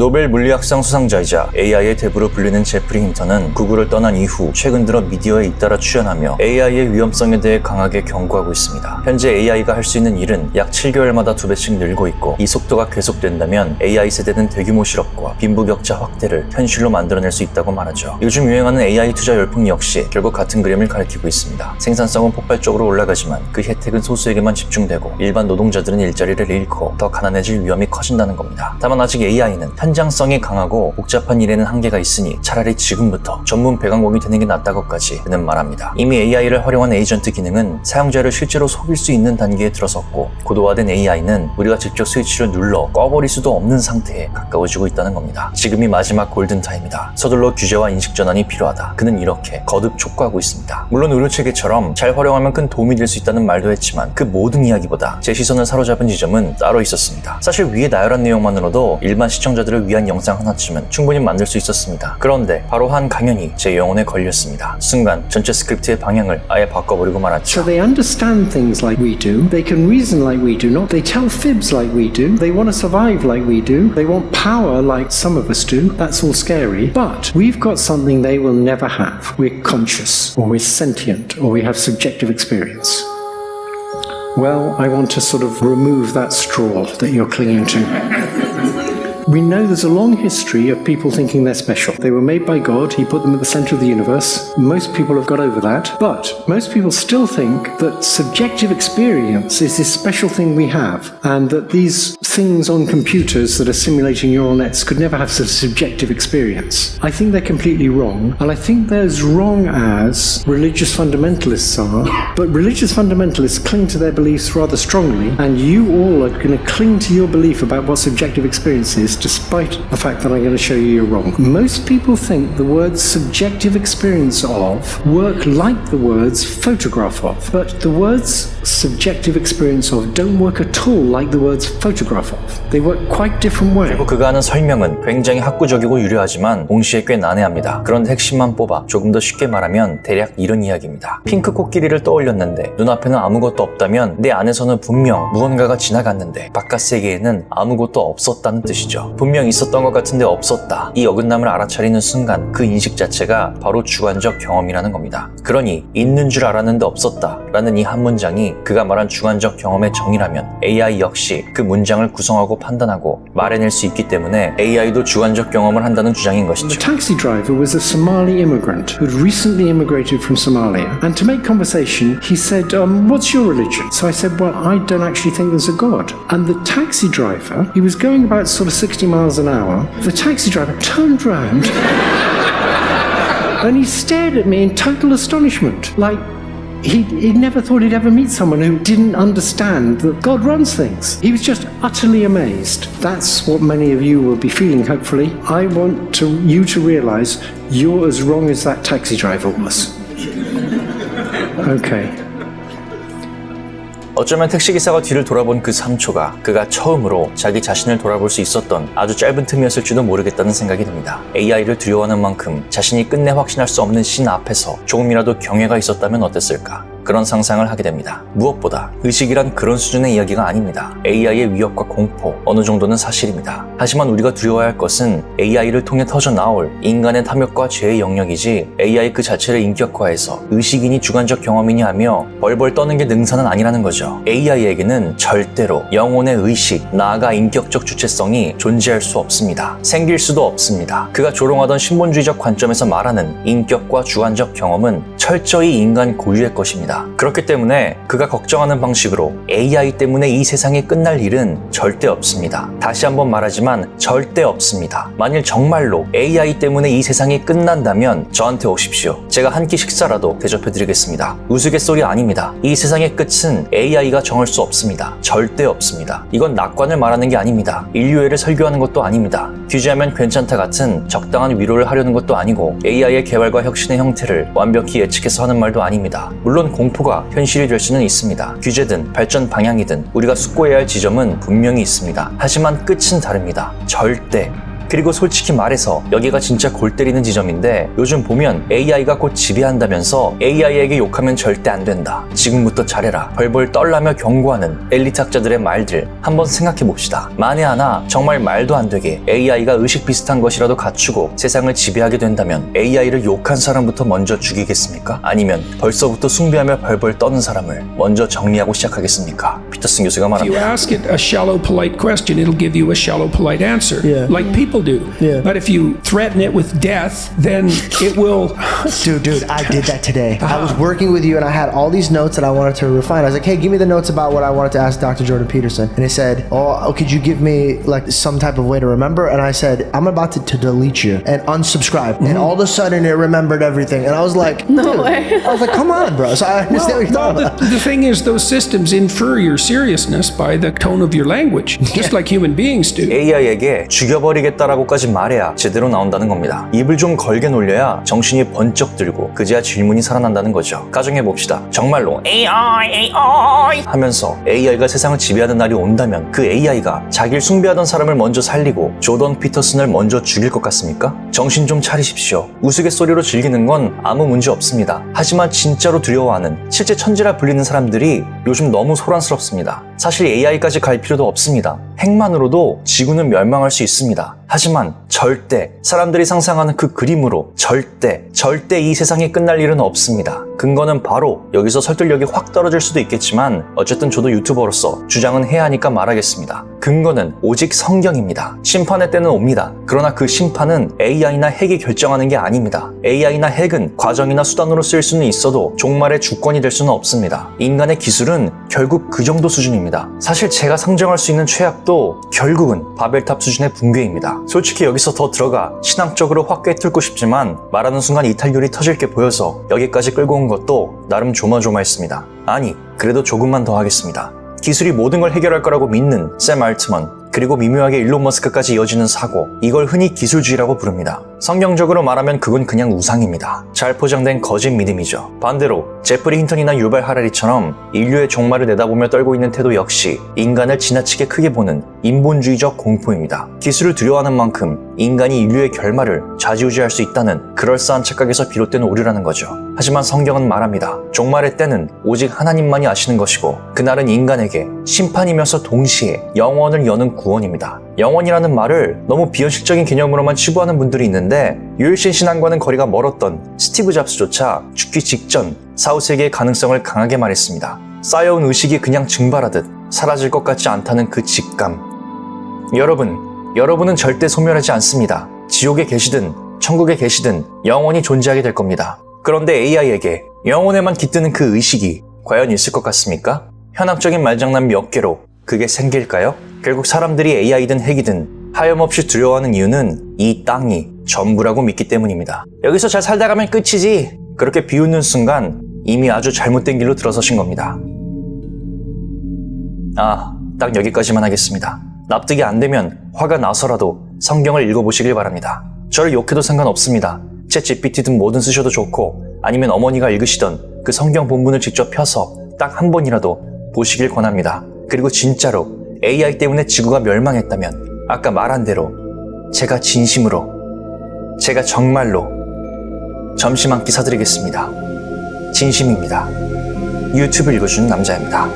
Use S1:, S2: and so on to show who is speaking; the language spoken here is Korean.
S1: 노벨 물리학상 수상자이자 AI의 대부로 불리는 제프리 힌턴은 구글을 떠난 이후 최근 들어 미디어에 잇따라 출연하며 AI의 위험성에 대해 강하게 경고하고 있습니다. 현재 AI가 할 수 있는 일은 약 7개월마다 2배씩 늘고 있고 이 속도가 계속된다면 AI 세대는 대규모 실업과 빈부격차 확대를 현실로 만들어낼 수 있다고 말하죠. 요즘 유행하는 AI 투자 열풍 역시 결국 같은 그림을 가리키고 있습니다. 생산성은 폭발적으로 올라가지만 그 혜택은 소수에게만 집중되고 일반 노동자들은 일자리를 잃고 더 가난해질 위험이 커진다는 겁니다. 다만 아직 AI는 현장성이 강하고 복잡한 일에는 한계가 있으니 차라리 지금부터 전문 배관공이 되는 게 낫다고까지 그는 말합니다. 이미 AI를 활용한 에이전트 기능은 사용자를 실제로 속일 수 있는 단계에 들어섰고 고도화된 AI는 우리가 직접 스위치를 눌러 꺼버릴 수도 없는 상태에 가까워지고 있다는 겁니다. 지금이 마지막 골든타임이다. 서둘러 규제와 인식 전환이 필요하다. 그는 이렇게 거듭 촉구하고 있습니다. 물론 의료체계처럼 잘 활용하면 큰 도움이 될 수 있다는 말도 했지만 그 모든 이야기보다 제 시선을 사로잡은 지점은 따로 있었습니다. 사실 위에 나열한 내용만으로도 일반 시청자들을 위한 영상 하나쯤은 충분히 만들 수 있었습니다. 그런데 바로 한 강연이 제 영혼에 걸렸습니다. 순간 전체 스크립트의 방향을 아예 바꿔버리고 말았죠.
S2: So they understand things like we do. They can reason like we do not. They tell fibs like we do. They want to survive like we do. They want power like some of us do. That's all scary. But we've got something they will never have. We're conscious, or we're sentient, or we have subjective experience. Well, I want to sort of remove that straw that you're clinging to. We know there's a long history of people thinking they're special. They were made by God, He put them at the center of the universe. Most people have got over that, but most people still think that subjective experience is this special thing we have, and that these things on computers that are simulating neural nets could never have such subjective experience. I think they're completely wrong, and I think they're as wrong as religious fundamentalists are, but religious fundamentalists cling to their beliefs rather strongly, and you all are going to cling to your belief about what subjective experience is, despite the fact that I'm going to show you you're wrong. Most people think the words subjective experience of work like the words photograph of, but the words subjective experience of don't work at all like the words photograph of. They work quite different way.
S1: 그리고 그가 하는 설명은 굉장히 학구적이고 유려하지만 동시에 꽤 난해합니다. 그런데 핵심만 뽑아 조금 더 쉽게 말하면 대략 이런 이야기입니다. 핑크 코끼리를 떠올렸는데 눈앞에는 아무것도 없다면 내 안에서는 분명 무언가가 지나갔는데 바깥 세계에는 아무것도 없었다는 뜻이죠. 분명 있었던 것 같은데 없었다. 이 어긋남을 알아차리는 순간 그 인식 자체가 바로 주관적 경험이라는 겁니다. 그러니 있는 줄 알았는데 없었다 라는 이 한 문장이 그가 말한 주관적 경험의 정의라면 AI 역시 그 문장을 구성하고 판단하고 말해낼 수 있기 때문에 AI도 주관적 경험을 한다는 주장인 것이죠.
S2: The taxi driver was a Somali immigrant who'd recently immigrated from Somalia, and to make conversation he said, what's your religion? So I said, well, I don't actually think there's a God. And the taxi driver, he was going about sort of 60 miles an hour. The taxi driver turned round and he stared at me in total astonishment, like he'd never thought he'd ever meet someone who didn't understand that God runs things. He was just utterly amazed. That's what many of you will be feeling, hopefully. I want you to realize you're as wrong as that taxi driver was. Okay.
S1: 어쩌면 택시기사가 뒤를 돌아본 그 3초가 그가 처음으로 자기 자신을 돌아볼 수 있었던 아주 짧은 틈이었을지도 모르겠다는 생각이 듭니다. AI를 두려워하는 만큼 자신이 끝내 확신할 수 없는 신 앞에서 조금이라도 경외가 있었다면 어땠을까? 그런 상상을 하게 됩니다. 무엇보다 의식이란 그런 수준의 이야기가 아닙니다. AI의 위협과 공포, 어느 정도는 사실입니다. 하지만 우리가 두려워해야 할 것은 AI를 통해 터져나올 인간의 탐욕과 죄의 영역이지 AI 그 자체를 인격화해서 의식이니 주관적 경험이니 하며 벌벌 떠는 게 능사는 아니라는 거죠. AI에게는 절대로 영혼의 의식, 나아가 인격적 주체성이 존재할 수 없습니다. 생길 수도 없습니다. 그가 조롱하던 신본주의적 관점에서 말하는 인격과 주관적 경험은 철저히 인간 고유의 것입니다. 그렇기 때문에 그가 걱정하는 방식으로 AI 때문에 이 세상이 끝날 일은 절대 없습니다. 다시 한번 말하지만 절대 없습니다. 만일 정말로 AI 때문에 이 세상이 끝난다면 저한테 오십시오. 제가 한 끼 식사라도 대접해드리겠습니다. 우스갯소리 아닙니다. 이 세상의 끝은 AI가 정할 수 없습니다. 절대 없습니다. 이건 낙관을 말하는 게 아닙니다. 인류애를 설교하는 것도 아닙니다. 규제하면 괜찮다 같은 적당한 위로를 하려는 것도 아니고 AI의 개발과 혁신의 형태를 완벽히 예측해서 하는 말도 아닙니다. 물론 공포가 현실이 될 수는 있습니다. 규제든 발전 방향이든 우리가 숙고해야 할 지점은 분명히 있습니다. 하지만 끝은 다릅니다. 절대 그리고 솔직히 말해서 여기가 진짜 골 때리는 지점인데 요즘 보면 AI가 곧 지배한다면서 AI에게 욕하면 절대 안 된다. 지금부터 잘해라. 벌벌 떨라며 경고하는 엘리트 학자들의 말들 한번 생각해 봅시다. 만에 하나 정말 말도 안 되게 AI가 의식 비슷한 것이라도 갖추고 세상을 지배하게 된다면 AI를 욕한 사람부터 먼저 죽이겠습니까? 아니면 벌써부터 숭배하며 벌벌 떠는 사람을 먼저 정리하고 시작하겠습니까? 피터슨 교수가
S3: If you
S1: 말합니다.
S3: ask it a shallow, polite question, it'll give you a shallow, polite answer,
S4: Yeah.
S3: like people do.
S4: Yeah.
S3: But if you threaten it with death, then it will.
S4: Dude, I did that today. I was working with you and I had all these notes that I wanted to refine. I was like, hey, give me the notes about what I wanted to ask Dr. Jordan Peterson. And he said, oh, could you give me like some type of way to remember? And I said, I'm about to delete you and unsubscribe. And all of a sudden it remembered everything. And I was like,
S5: No way.
S4: I was like, come on, bro. So I understand what you're talking about.
S3: The thing is, those systems infer your seriousness by the tone of your language, just like human beings do.
S1: AI에게 죽여버리겠다라고까지 말해야 제대로 나온다는 겁니다. 입을 좀 걸게 놀려야 정신이 번쩍 들고 그제야 질문이 살아난다는 거죠. 가정해봅시다. 정말로 AI 하면서 AI가 세상을 지배하는 날이 온다면 그 AI가 자기를 숭배하던 사람을 먼저 살리고 조던 피터슨을 먼저 죽일 것 같습니까? 정신 좀 차리십시오. 우스갯소리로 즐기는 건 아무 문제 없습니다. 하지만 진짜로 두려워하는 실제 천재라 불리는 사람들이 요즘 너무 소란스럽습니다. 사실 AI까지 갈 필요도 없습니다. 핵만으로도 지구는 멸망할 수 있습니다. 하지만 절대 사람들이 상상하는 그 그림으로 절대 이 세상이 끝날 일은 없습니다. 근거는 바로 여기서 설득력이 확 떨어질 수도 있겠지만 어쨌든 저도 유튜버로서 주장은 해야 하니까 말하겠습니다. 근거는 오직 성경입니다. 심판의 때는 옵니다. 그러나 그 심판은 AI나 핵이 결정하는 게 아닙니다. AI나 핵은 과정이나 수단으로 쓰일 수는 있어도 종말의 주권이 될 수는 없습니다. 인간의 기술은 결국 그 정도 수준입니다. 사실 제가 상정할 수 있는 최악도 결국은 바벨탑 수준의 붕괴입니다. 솔직히 여기서 더 들어가 신앙적으로 확 꿰뚫고 싶지만 말하는 순간 이탈률이 터질 게 보여서 여기까지 끌고 온 것도 나름 조마조마했습니다. 아니, 그래도 조금만 더 하겠습니다. 기술이 모든 걸 해결할 거라고 믿는 샘 알트먼, 그리고 미묘하게 일론 머스크까지 이어지는 사고, 이걸 흔히 기술주의라고 부릅니다. 성경적으로 말하면 그건 그냥 우상입니다. 잘 포장된 거짓 믿음이죠. 반대로 제프리 힌턴이나 유발 하라리처럼 인류의 종말을 내다보며 떨고 있는 태도 역시 인간을 지나치게 크게 보는 인본주의적 공포입니다. 기술을 두려워하는 만큼 인간이 인류의 결말을 좌지우지할 수 있다는 그럴싸한 착각에서 비롯된 오류라는 거죠. 하지만 성경은 말합니다. 종말의 때는 오직 하나님만이 아시는 것이고 그날은 인간에게 심판이면서 동시에 영원을 여는 구원입니다. 영원이라는 말을 너무 비현실적인 개념으로만 치부하는 분들이 있는데 유일신 신앙과는 거리가 멀었던 스티브 잡스조차 죽기 직전 사후세계의 가능성을 강하게 말했습니다. 쌓여온 의식이 그냥 증발하듯 사라질 것 같지 않다는 그 직감. 여러분은 절대 소멸하지 않습니다. 지옥에 계시든 천국에 계시든 영원히 존재하게 될 겁니다. 그런데 AI에게 영혼에만 깃드는 그 의식이 과연 있을 것 같습니까? 현학적인 말장난 몇 개로 그게 생길까요? 결국 사람들이 AI든 핵이든 하염없이 두려워하는 이유는 이 땅이 전부라고 믿기 때문입니다. 여기서 잘 살다 가면 끝이지. 그렇게 비웃는 순간 이미 아주 잘못된 길로 들어서신 겁니다. 딱 여기까지만 하겠습니다. 납득이 안 되면 화가 나서라도 성경을 읽어보시길 바랍니다. 저를 욕해도 상관없습니다. 챗 GPT든 뭐든 쓰셔도 좋고 아니면 어머니가 읽으시던 그 성경 본문을 직접 펴서 딱 한 번이라도 보시길 권합니다. 그리고 진짜로 AI 때문에 지구가 멸망했다면 아까 말한 대로 제가 진심으로, 제가 정말로 점심 한 끼 사드리겠습니다. 진심입니다. 유튜브 읽어주는 남자입니다.